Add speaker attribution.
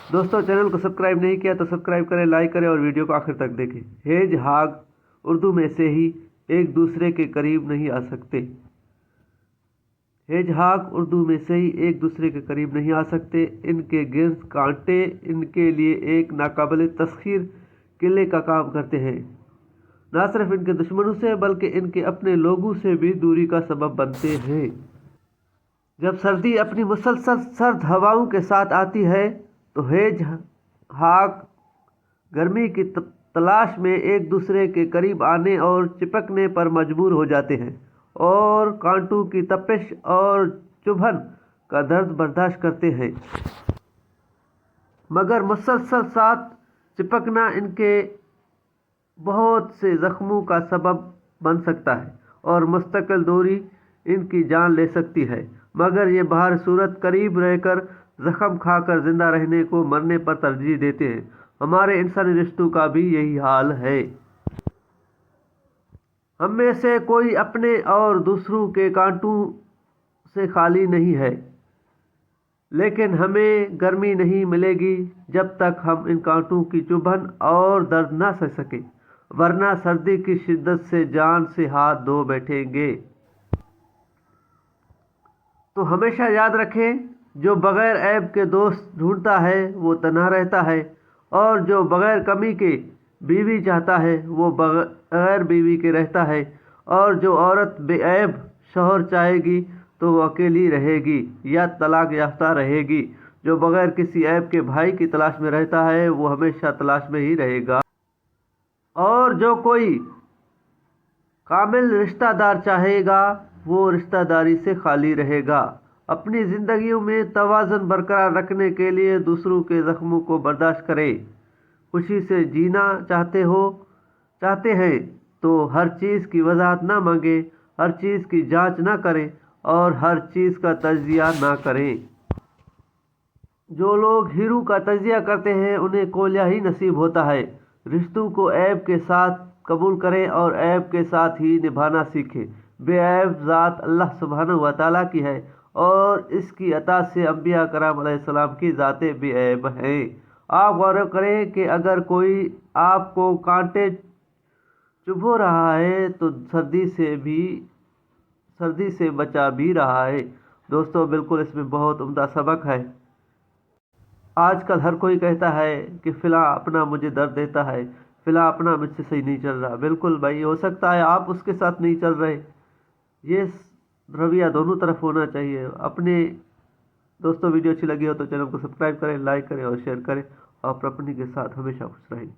Speaker 1: दोस्तों, चैनल को सब्सक्राइब नहीं किया तो सब्सक्राइब करें, लाइक करें और वीडियो को आखिर तक देखें। हेज हाग उर्दू में से ही एक दूसरे के करीब नहीं आ सकते। हेजहाग उर्दू में से ही एक दूसरे के करीब नहीं आ सकते। इनके गिर्द कांटे इनके लिए एक नाकाबिल तस्खीर किले का काम करते हैं। न सिर्फ इनके दुश्मनों से बल्कि इनके अपने लोगों से भी दूरी का सबब बनते हैं। जब सर्दी अपनी मुसलसल सर्द हवाओं के साथ आती है तो हेजहाग गर्मी की तलाश में एक दूसरे के करीब आने और चिपकने पर मजबूर हो जाते हैं और कांटों की तपिश और चुभन का दर्द बर्दाश्त करते हैं। मगर मुसलसल साथ चिपकना इनके बहुत से जख्मों का सबब बन सकता है और मुस्तकिल दूरी इनकी जान ले सकती है। मगर ये बाहर सूरत करीब रहकर जख्म खाकर जिंदा रहने को मरने पर तरजीह देते हैं। हमारे इंसानी रिश्तों का भी यही हाल है। हम में से कोई अपने और दूसरों के कांटों से खाली नहीं है, लेकिन हमें गर्मी नहीं मिलेगी जब तक हम इन कांटों की चुभन और दर्द ना सह सके, वरना सर्दी की शिद्दत से जान से हाथ धो बैठेंगे। तो हमेशा याद रखें, जो बगैर ऐब के दोस्त ढूंढता है वो तन्हा रहता है, और जो बगैर कमी के बीवी चाहता है वो बगैर बीवी के रहता है, और जो औरत बेऐब शौहर चाहेगी तो वो अकेली रहेगी या तलाक याफ्ता रहेगी। जो बगैर किसी ऐब के भाई की तलाश में रहता है वो हमेशा तलाश में ही रहेगा। और जो कोई कामिल रिश्तेदार चाहेगा वो रिश्तेदारी से खाली रहेगा। अपनी ज़िंदगियों में तवाज़ुन बरकरार रखने के लिए दूसरों के ज़ख्मों को बर्दाश्त करें। खुशी से जीना चाहते हैं तो हर चीज़ की वजाहत ना मांगे, हर चीज़ की जांच ना करें और हर चीज़ का तज्जिया ना करें। जो लोग हीरू का तज्जिया करते हैं उन्हें कोयला ही नसीब होता है। रिश्तों को ऐब के साथ कबूल करें और ऐब के साथ ही निभाना सीखें। बेऐब ज़ात अल्लाह सुब्हानहू व तआला की है और इसकी अता से अंबिया कराम अलैहिस्सलाम की ज़ातें बेऐब हैं। आप गौर करें कि अगर कोई आपको कांटे चुभो रहा है तो सर्दी से बचा भी रहा है। दोस्तों, बिल्कुल इसमें बहुत उम्दा सबक है। आजकल हर कोई कहता है कि फ़िला अपना मुझे दर्द देता है, फ़िला अपना मुझसे सही नहीं चल रहा। बिल्कुल भाई, हो सकता है आप उसके साथ नहीं चल रहे। ये रवैया दोनों तरफ होना चाहिए। अपने दोस्तों, वीडियो अच्छी लगी हो तो चैनल को सब्सक्राइब करें, लाइक करें और शेयर करें और अपनी के साथ हमेशा खुश रहें।